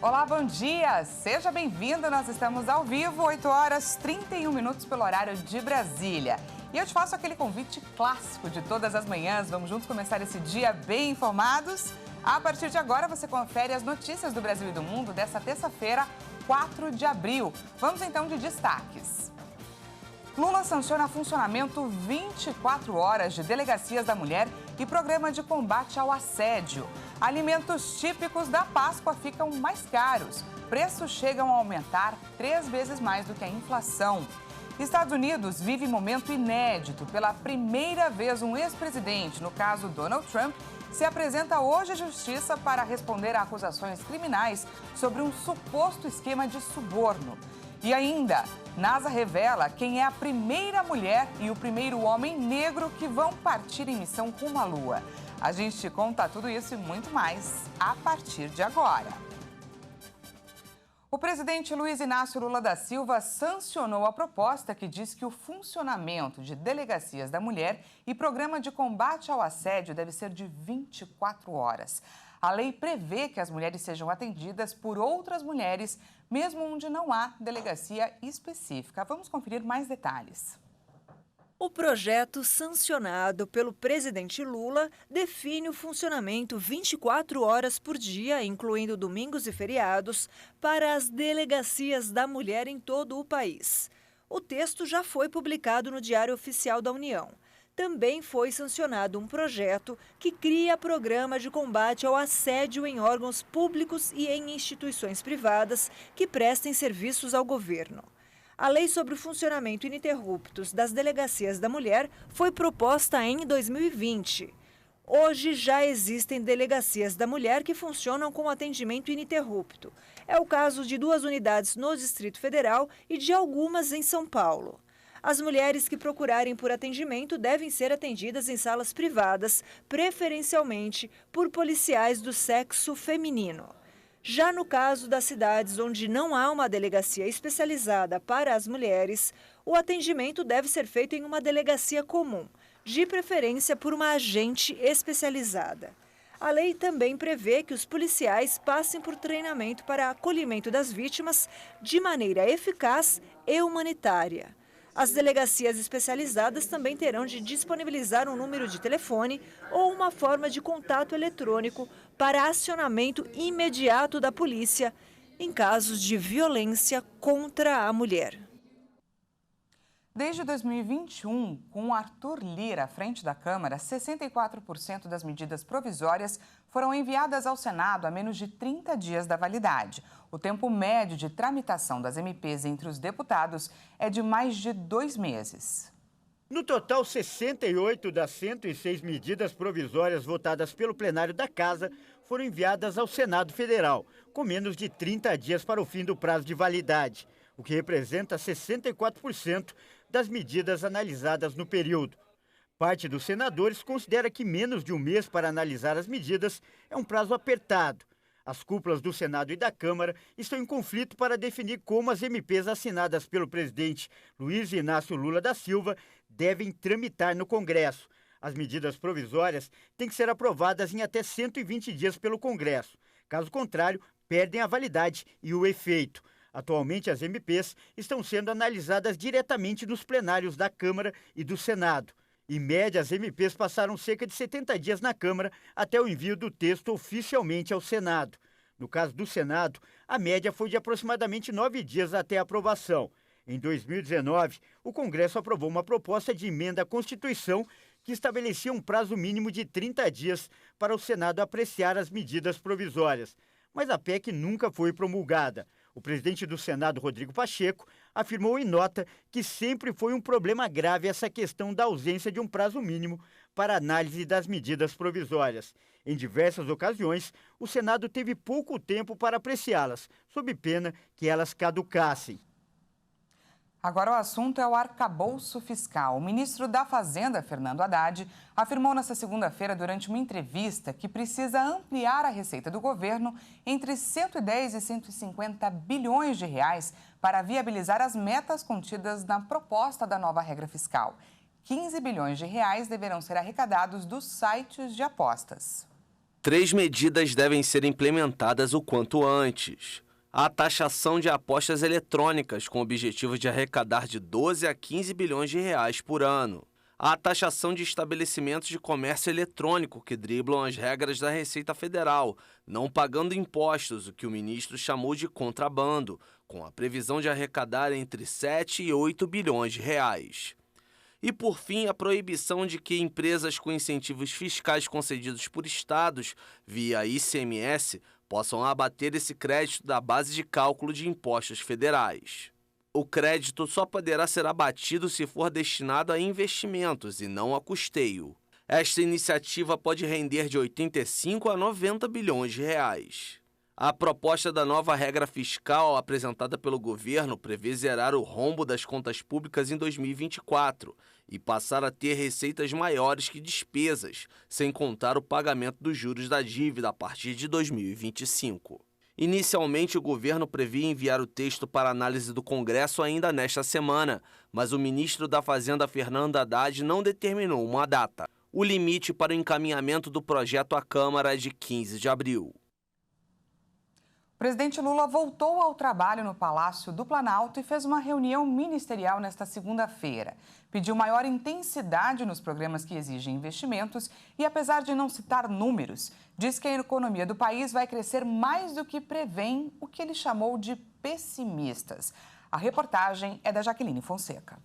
Olá, bom dia! Seja bem-vindo, nós estamos ao vivo, 8 horas 31 minutos pelo horário de Brasília. E eu te faço aquele convite clássico de todas as manhãs, vamos juntos começar esse dia bem informados? A partir de agora você confere as notícias do Brasil e do mundo dessa terça-feira, 4 de abril. Vamos então de destaques. Lula sanciona funcionamento 24 horas de delegacias da mulher e programa de combate ao assédio. Alimentos típicos da Páscoa ficam mais caros. Preços chegam a aumentar 3 vezes mais do que a inflação. Estados Unidos vive momento inédito. Pela primeira vez, um ex-presidente, no caso Donald Trump, se apresenta hoje à justiça para responder a acusações criminais sobre um suposto esquema de suborno. E ainda, NASA revela quem é a primeira mulher e o primeiro homem negro que vão partir em missão rumo à Lua. A gente te conta tudo isso e muito mais a partir de agora. O presidente Luiz Inácio Lula da Silva sancionou a proposta que diz que o funcionamento de delegacias da mulher e programa de combate ao assédio deve ser de 24 horas. A lei prevê que as mulheres sejam atendidas por outras mulheres, mesmo onde não há delegacia específica. Vamos conferir mais detalhes. O projeto sancionado pelo presidente Lula define o funcionamento 24 horas por dia, incluindo domingos e feriados, para as delegacias da mulher em todo o país. O texto já foi publicado no Diário Oficial da União. Também foi sancionado um projeto que cria programa de combate ao assédio em órgãos públicos e em instituições privadas que prestem serviços ao governo. A lei sobre o funcionamento ininterrupto das delegacias da mulher foi proposta em 2020. Hoje já existem delegacias da mulher que funcionam com atendimento ininterrupto. É o caso de 2 unidades no Distrito Federal e de algumas em São Paulo. As mulheres que procurarem por atendimento devem ser atendidas em salas privadas, preferencialmente por policiais do sexo feminino. Já no caso das cidades onde não há uma delegacia especializada para as mulheres, o atendimento deve ser feito em uma delegacia comum, de preferência por uma agente especializada. A lei também prevê que os policiais passem por treinamento para acolhimento das vítimas de maneira eficaz e humanitária. As delegacias especializadas também terão de disponibilizar um número de telefone ou uma forma de contato eletrônico para acionamento imediato da polícia em casos de violência contra a mulher. Desde 2021, com Arthur Lira à frente da Câmara, 64% das medidas provisórias foram enviadas ao Senado a menos de 30 dias da validade. O tempo médio de tramitação das MPs entre os deputados é de mais de 2 meses. No total, 68 das 106 medidas provisórias votadas pelo plenário da Casa foram enviadas ao Senado Federal, com menos de 30 dias para o fim do prazo de validade, o que representa 64% das medidas analisadas no período. Parte dos senadores considera que menos de um mês para analisar as medidas é um prazo apertado. As cúpulas do Senado e da Câmara estão em conflito para definir como as MPs assinadas pelo presidente Luiz Inácio Lula da Silva devem tramitar no Congresso. As medidas provisórias têm que ser aprovadas em até 120 dias pelo Congresso. Caso contrário, perdem a validade e o efeito. Atualmente, as MPs estão sendo analisadas diretamente nos plenários da Câmara e do Senado. Em média, as MPs passaram cerca de 70 dias na Câmara até o envio do texto oficialmente ao Senado. No caso do Senado, a média foi de aproximadamente 9 dias até a aprovação. Em 2019, o Congresso aprovou uma proposta de emenda à Constituição que estabelecia um prazo mínimo de 30 dias para o Senado apreciar as medidas provisórias. Mas a PEC nunca foi promulgada. O presidente do Senado, Rodrigo Pacheco, afirmou em nota que sempre foi um problema grave essa questão da ausência de um prazo mínimo para análise das medidas provisórias. Em diversas ocasiões, o Senado teve pouco tempo para apreciá-las, sob pena que elas caducassem. Agora o assunto é o arcabouço fiscal. O ministro da Fazenda, Fernando Haddad, afirmou nesta segunda-feira, durante uma entrevista, que precisa ampliar a receita do governo entre 110 e 150 bilhões de reais para viabilizar as metas contidas na proposta da nova regra fiscal. 15 bilhões de reais deverão ser arrecadados dos sites de apostas. 3 medidas devem ser implementadas o quanto antes. A taxação de apostas eletrônicas, com o objetivo de arrecadar de 12 a 15 bilhões de reais por ano. A taxação de estabelecimentos de comércio eletrônico que driblam as regras da Receita Federal, não pagando impostos, o que o ministro chamou de contrabando, com a previsão de arrecadar entre 7 e 8 bilhões de reais. E, por fim, a proibição de que empresas com incentivos fiscais concedidos por estados, via ICMS, possam abater esse crédito da base de cálculo de impostos federais. O crédito só poderá ser abatido se for destinado a investimentos e não a custeio. Esta iniciativa pode render de 85 a 90 bilhões de reais. A proposta da nova regra fiscal apresentada pelo governo prevê zerar o rombo das contas públicas em 2024 e passar a ter receitas maiores que despesas, sem contar o pagamento dos juros da dívida a partir de 2025. Inicialmente, o governo previa enviar o texto para análise do Congresso ainda nesta semana, mas o ministro da Fazenda, Fernando Haddad, não determinou uma data. O limite para o encaminhamento do projeto à Câmara é de 15 de abril. O presidente Lula voltou ao trabalho no Palácio do Planalto e fez uma reunião ministerial nesta segunda-feira. Pediu maior intensidade nos programas que exigem investimentos e, apesar de não citar números, diz que a economia do país vai crescer mais do que prevêem o que ele chamou de pessimistas. A reportagem é da Jaqueline Fonseca.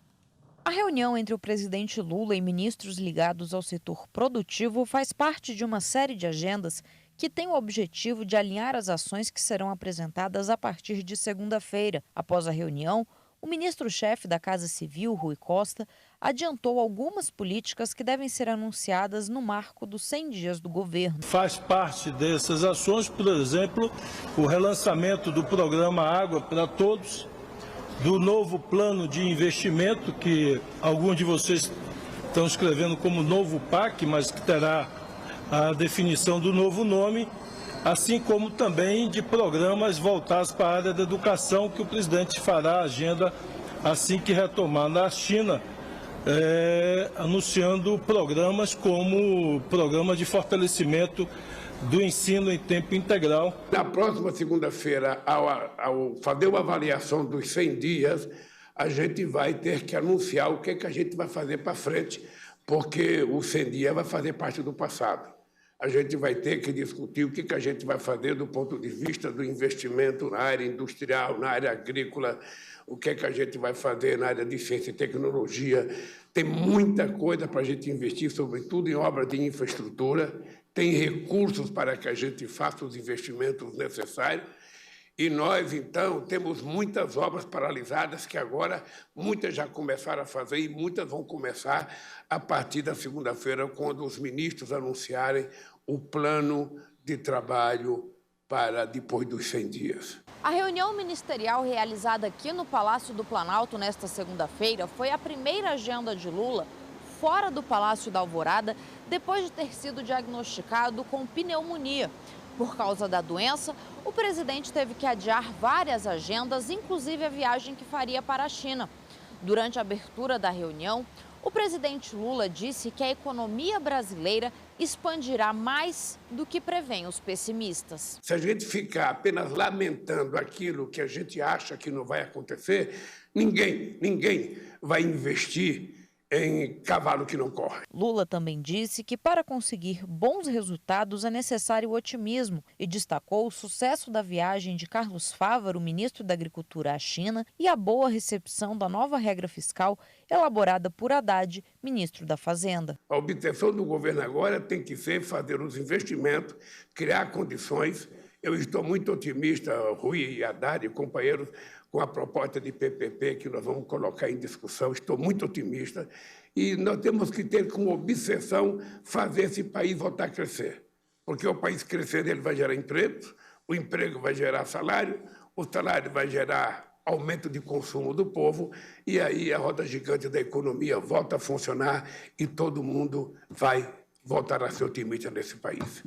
A reunião entre o presidente Lula e ministros ligados ao setor produtivo faz parte de uma série de agendas que tem o objetivo de alinhar as ações que serão apresentadas a partir de segunda-feira. Após a reunião, o ministro-chefe da Casa Civil, Rui Costa, adiantou algumas políticas que devem ser anunciadas no marco dos 100 dias do governo. Faz parte dessas ações, por exemplo, o relançamento do programa Água para Todos, do novo plano de investimento, que alguns de vocês estão escrevendo como novo PAC, mas que terá a definição do novo nome, assim como também de programas voltados para a área da educação, que o presidente fará a agenda assim que retomar na China, anunciando programas como o programa de fortalecimento do ensino em tempo integral. Na próxima segunda-feira, ao fazer uma avaliação dos 100 dias, a gente vai ter que anunciar o que a gente vai fazer para frente, porque o 100 dias vai fazer parte do passado. A gente vai ter que discutir o que a gente vai fazer do ponto de vista do investimento na área industrial, na área agrícola, o que a gente vai fazer na área de ciência e tecnologia. Tem muita coisa para a gente investir, sobretudo em obras de infraestrutura, tem recursos para que a gente faça os investimentos necessários. E nós, então, temos muitas obras paralisadas que agora muitas já começaram a fazer e muitas vão começar a partir da segunda-feira, quando os ministros anunciarem o plano de trabalho para depois dos 100 dias. A reunião ministerial realizada aqui no Palácio do Planalto nesta segunda-feira foi a primeira agenda de Lula fora do Palácio da Alvorada, depois de ter sido diagnosticado com pneumonia. Por causa da doença, o presidente teve que adiar várias agendas, inclusive a viagem que faria para a China. Durante a abertura da reunião, o presidente Lula disse que a economia brasileira expandirá mais do que prevêem os pessimistas. Se a gente ficar apenas lamentando aquilo que a gente acha que não vai acontecer, ninguém vai investir em cavalo que não corre. Lula também disse que para conseguir bons resultados é necessário otimismo e destacou o sucesso da viagem de Carlos Fávaro, ministro da Agricultura, à China, e a boa recepção da nova regra fiscal elaborada por Haddad, ministro da Fazenda. A obtenção do governo agora tem que ser fazer os investimentos, criar condições. Eu estou muito otimista, Rui e Haddad, companheiros, com a proposta de PPP que nós vamos colocar em discussão. Estou muito otimista e nós temos que ter como obsessão fazer esse país voltar a crescer. Porque o país crescendo, ele vai gerar empregos, o emprego vai gerar salário, o salário vai gerar aumento de consumo do povo e aí a roda gigante da economia volta a funcionar e todo mundo vai voltar a ser otimista nesse país.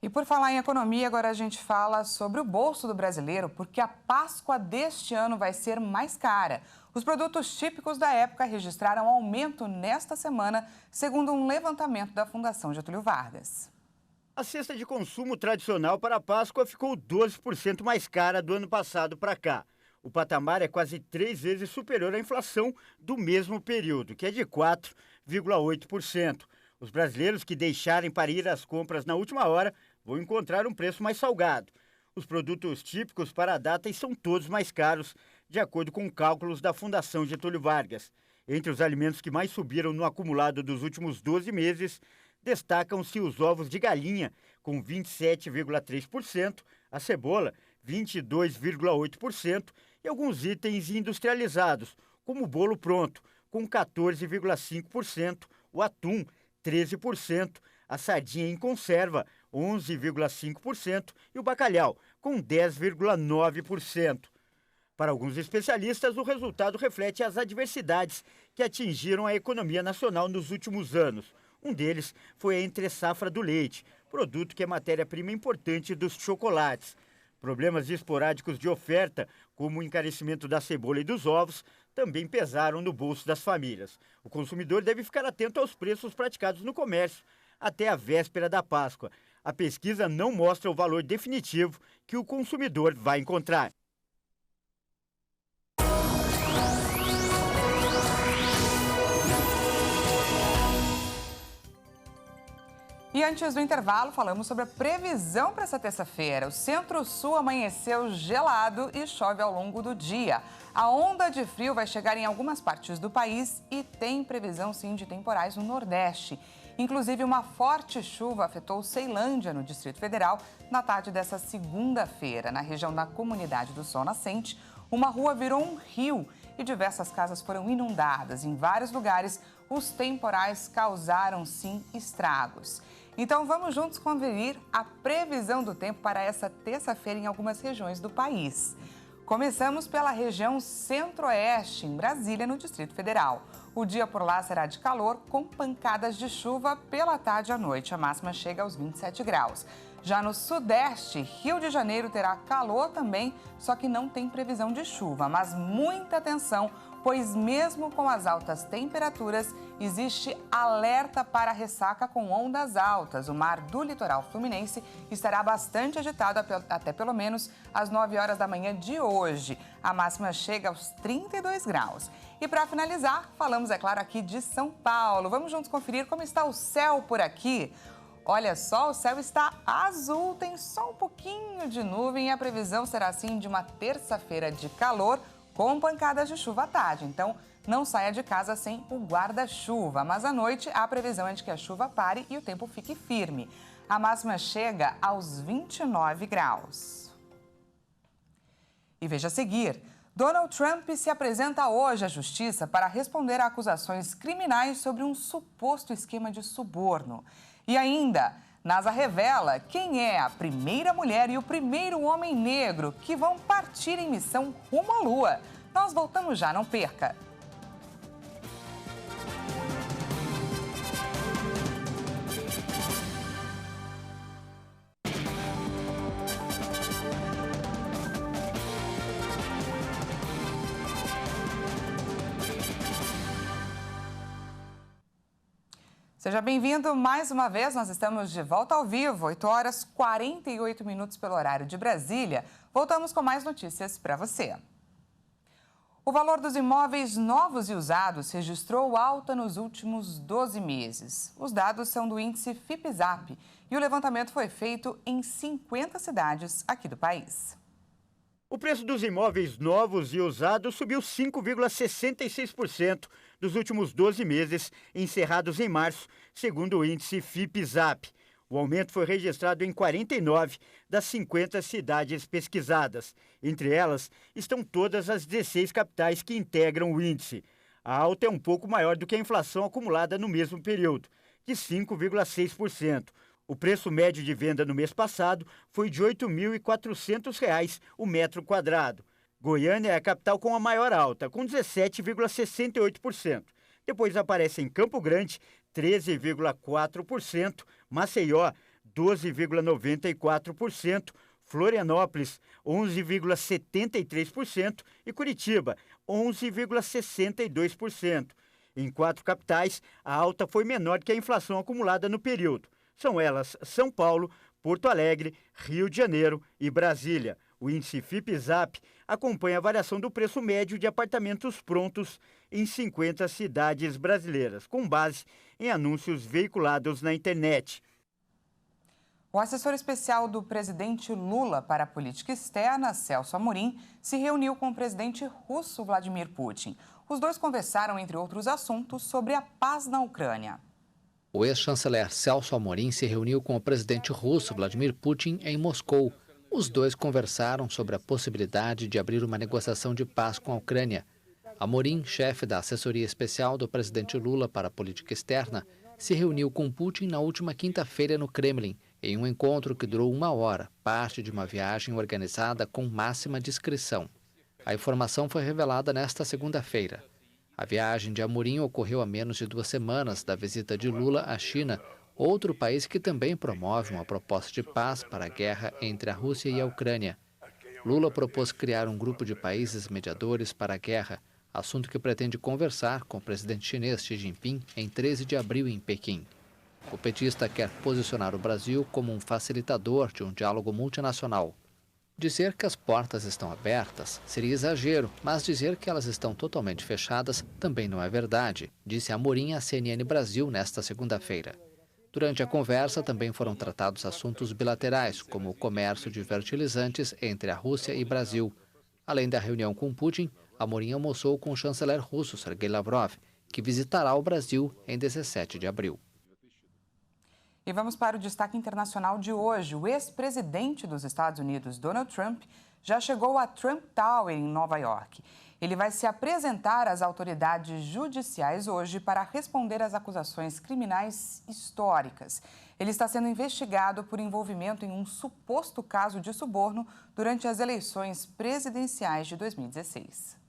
E por falar em economia, agora a gente fala sobre o bolso do brasileiro, porque a Páscoa deste ano vai ser mais cara. Os produtos típicos da época registraram aumento nesta semana, segundo um levantamento da Fundação Getúlio Vargas. A cesta de consumo tradicional para a Páscoa ficou 12% mais cara do ano passado para cá. O patamar é quase 3 vezes superior à inflação do mesmo período, que é de 4,8%. Os brasileiros que deixarem para ir às compras na última hora vão encontrar um preço mais salgado. Os produtos típicos para a data são todos mais caros, de acordo com cálculos da Fundação Getúlio Vargas. Entre os alimentos que mais subiram no acumulado dos últimos 12 meses, destacam-se os ovos de galinha, com 27,3%, a cebola, 22,8%, e alguns itens industrializados, como o bolo pronto, com 14,5%, o atum, 13%, a sardinha em conserva, 11,5%, e o bacalhau, com 10,9%. Para alguns especialistas, o resultado reflete as adversidades que atingiram a economia nacional nos últimos anos. Um deles foi a entre-safra do leite, produto que é matéria-prima importante dos chocolates. Problemas esporádicos de oferta, como o encarecimento da cebola e dos ovos, também pesaram no bolso das famílias. O consumidor deve ficar atento aos preços praticados no comércio até a véspera da Páscoa. A pesquisa não mostra o valor definitivo que o consumidor vai encontrar. E antes do intervalo, falamos sobre a previsão para essa terça-feira. O Centro-Sul amanheceu gelado e chove ao longo do dia. A onda de frio vai chegar em algumas partes do país e tem previsão, sim, de temporais no Nordeste. Inclusive, uma forte chuva afetou Ceilândia, no Distrito Federal, na tarde dessa segunda-feira. Na região da Comunidade do Sol Nascente, uma rua virou um rio e diversas casas foram inundadas. Em vários lugares, os temporais causaram, sim, estragos. Então, vamos juntos conferir a previsão do tempo para essa terça-feira em algumas regiões do país. Começamos pela região centro-oeste, em Brasília, no Distrito Federal. O dia por lá será de calor, com pancadas de chuva pela tarde e à noite. A máxima chega aos 27 graus. Já no sudeste, Rio de Janeiro terá calor também, só que não tem previsão de chuva. Mas muita atenção, pois mesmo com as altas temperaturas, existe alerta para ressaca com ondas altas. O mar do litoral fluminense estará bastante agitado até pelo menos às 9 horas da manhã de hoje. A máxima chega aos 32 graus. E para finalizar, falamos, é claro, aqui de São Paulo. Vamos juntos conferir como está o céu por aqui. Olha só, o céu está azul, tem só um pouquinho de nuvem e a previsão será assim de uma terça-feira de calor com pancadas de chuva à tarde. Então, não saia de casa sem o guarda-chuva, mas à noite a previsão é de que a chuva pare e o tempo fique firme. A máxima chega aos 29 graus. E veja a seguir, Donald Trump se apresenta hoje à Justiça para responder a acusações criminais sobre um suposto esquema de suborno. E ainda, NASA revela quem é a primeira mulher e o primeiro homem negro que vão partir em missão rumo à Lua. Nós voltamos já, não perca! Seja bem-vindo mais uma vez, nós estamos de volta ao vivo, 8 horas 48 minutos pelo horário de Brasília. Voltamos com mais notícias para você. O valor dos imóveis novos e usados registrou alta nos últimos 12 meses. Os dados são do índice FIPZAP e o levantamento foi feito em 50 cidades aqui do país. O preço dos imóveis novos e usados subiu 5,66% nos últimos 12 meses, encerrados em março, segundo o índice FIPZAP. O aumento foi registrado em 49 das 50 cidades pesquisadas. Entre elas estão todas as 16 capitais que integram o índice. A alta é um pouco maior do que a inflação acumulada no mesmo período, de 5,6%. O preço médio de venda no mês passado foi de R$ 8.400 o metro quadrado. Goiânia é a capital com a maior alta, com 17,68%. Depois aparecem Campo Grande, 13,4%, Maceió, 12,94%, Florianópolis, 11,73% e Curitiba, 11,62%. Em 4 capitais, a alta foi menor que a inflação acumulada no período. São elas São Paulo, Porto Alegre, Rio de Janeiro e Brasília. O índice Fipe-Zap acompanha a variação do preço médio de apartamentos prontos em 50 cidades brasileiras, com base em anúncios veiculados na internet. O assessor especial do presidente Lula para a política externa, Celso Amorim, se reuniu com o presidente russo Vladimir Putin. Os dois conversaram, entre outros assuntos, sobre a paz na Ucrânia. O ex-chanceler Celso Amorim se reuniu com o presidente russo Vladimir Putin em Moscou. Os dois conversaram sobre a possibilidade de abrir uma negociação de paz com a Ucrânia. Amorim, chefe da assessoria especial do presidente Lula para a política externa, se reuniu com Putin na última quinta-feira no Kremlin, em um encontro que durou 1 hora, parte de uma viagem organizada com máxima discrição. A informação foi revelada nesta segunda-feira. A viagem de Amorim ocorreu a menos de 2 semanas da visita de Lula à China, outro país que também promove uma proposta de paz para a guerra entre a Rússia e a Ucrânia. Lula propôs criar um grupo de países mediadores para a guerra, assunto que pretende conversar com o presidente chinês Xi Jinping em 13 de abril em Pequim. O petista quer posicionar o Brasil como um facilitador de um diálogo multinacional. Dizer que as portas estão abertas seria exagero, mas dizer que elas estão totalmente fechadas também não é verdade, disse Amorim à CNN Brasil nesta segunda-feira. Durante a conversa também foram tratados assuntos bilaterais, como o comércio de fertilizantes entre a Rússia e Brasil. Além da reunião com Putin, Amorim almoçou com o chanceler russo Sergei Lavrov, que visitará o Brasil em 17 de abril. E vamos para o destaque internacional de hoje. O ex-presidente dos Estados Unidos, Donald Trump, já chegou a Trump Tower, em Nova York. Ele vai se apresentar às autoridades judiciais hoje para responder às acusações criminais históricas. Ele está sendo investigado por envolvimento em um suposto caso de suborno durante as eleições presidenciais de 2016.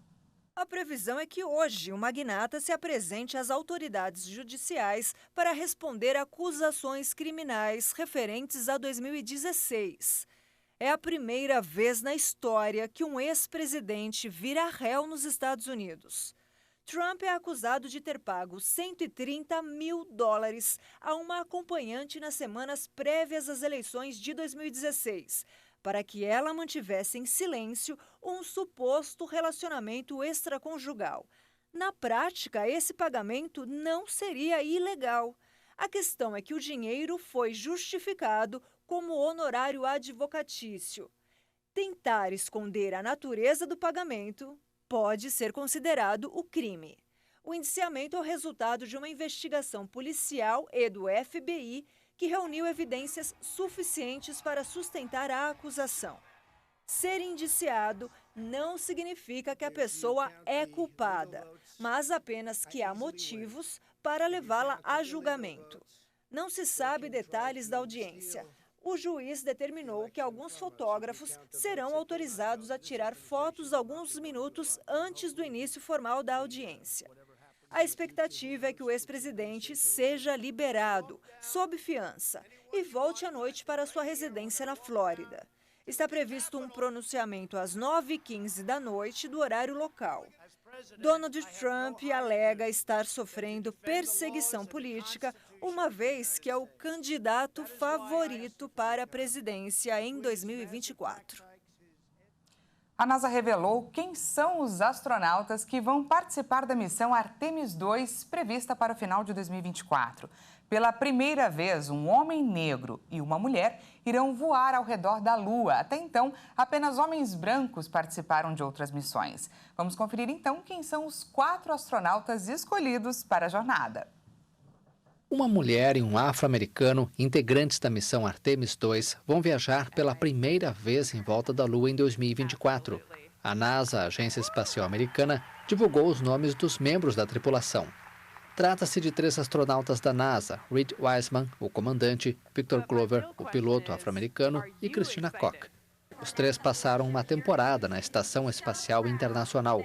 A previsão é que hoje o magnata se apresente às autoridades judiciais para responder a acusações criminais referentes a 2016. É a primeira vez na história que um ex-presidente vira réu nos Estados Unidos. Trump é acusado de ter pago $130 mil a uma acompanhante nas semanas prévias às eleições de 2016, para que ela mantivesse em silêncio um suposto relacionamento extraconjugal. Na prática, esse pagamento não seria ilegal. A questão é que o dinheiro foi justificado como honorário advocatício. Tentar esconder a natureza do pagamento pode ser considerado o crime. O indiciamento é o resultado de uma investigação policial e do FBI que reuniu evidências suficientes para sustentar a acusação. Ser indiciado não significa que a pessoa é culpada, mas apenas que há motivos para levá-la a julgamento. Não se sabe detalhes da audiência. O juiz determinou que alguns fotógrafos serão autorizados a tirar fotos alguns minutos antes do início formal da audiência. A expectativa é que o ex-presidente seja liberado, sob fiança, e volte à noite para sua residência na Flórida. Está previsto um pronunciamento às 9h15 da noite do horário local. Donald Trump alega estar sofrendo perseguição política, uma vez que é o candidato favorito para a presidência em 2024. A NASA revelou quem são os astronautas que vão participar da missão Artemis II, prevista para o final de 2024. Pela primeira vez, um homem negro e uma mulher irão voar ao redor da Lua. Até então, apenas homens brancos participaram de outras missões. Vamos conferir então quem são os 4 astronautas escolhidos para a jornada. Uma mulher e um afro-americano, integrantes da missão Artemis II, vão viajar pela primeira vez em volta da Lua em 2024. A NASA, a Agência Espacial Americana, divulgou os nomes dos membros da tripulação. Trata-se de 3 astronautas da NASA, Reed Wiseman, o comandante, Victor Glover, o piloto afro-americano, e Christina Koch. Os 3 passaram uma temporada na Estação Espacial Internacional.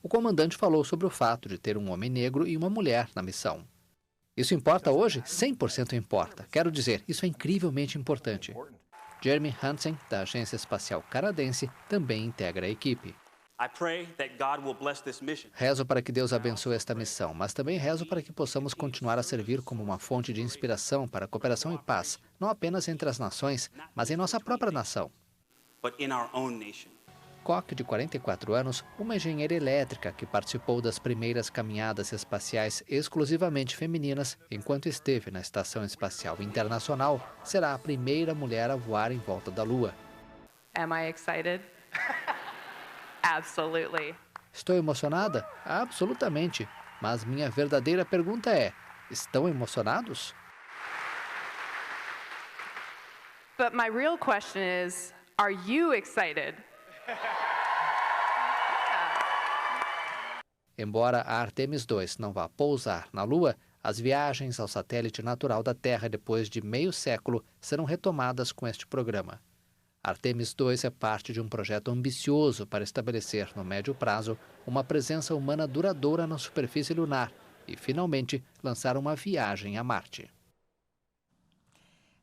O comandante falou sobre o fato de ter um homem negro e uma mulher na missão. Isso importa hoje? 100% importa. Quero dizer, isso é incrivelmente importante. Jeremy Hansen, da Agência Espacial Canadense, também integra a equipe. Rezo para que Deus abençoe esta missão, mas também rezo para que possamos continuar a servir como uma fonte de inspiração para a cooperação e paz, não apenas entre as nações, mas em nossa própria nação. Koch, de 44 anos, uma engenheira elétrica que participou das primeiras caminhadas espaciais exclusivamente femininas enquanto esteve na Estação Espacial Internacional, será a primeira mulher a voar em volta da Lua. Am I excited? Absolutely. Estou emocionada? Absolutamente. Mas minha verdadeira pergunta é: estão emocionados? But my real question is, are you excited? Embora a Artemis II não vá pousar na Lua, as viagens ao satélite natural da Terra depois de meio século serão retomadas com este programa. Artemis II é parte de um projeto ambicioso para estabelecer, no médio prazo, uma presença humana duradoura na superfície lunar e, finalmente, lançar uma viagem a Marte.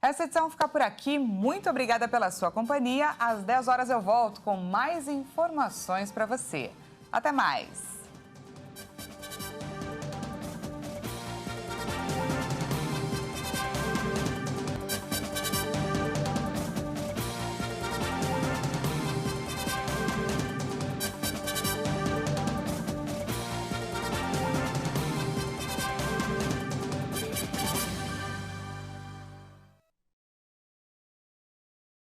Essa edição fica por aqui. Muito obrigada pela sua companhia. Às 10 horas eu volto com mais informações para você. Até mais!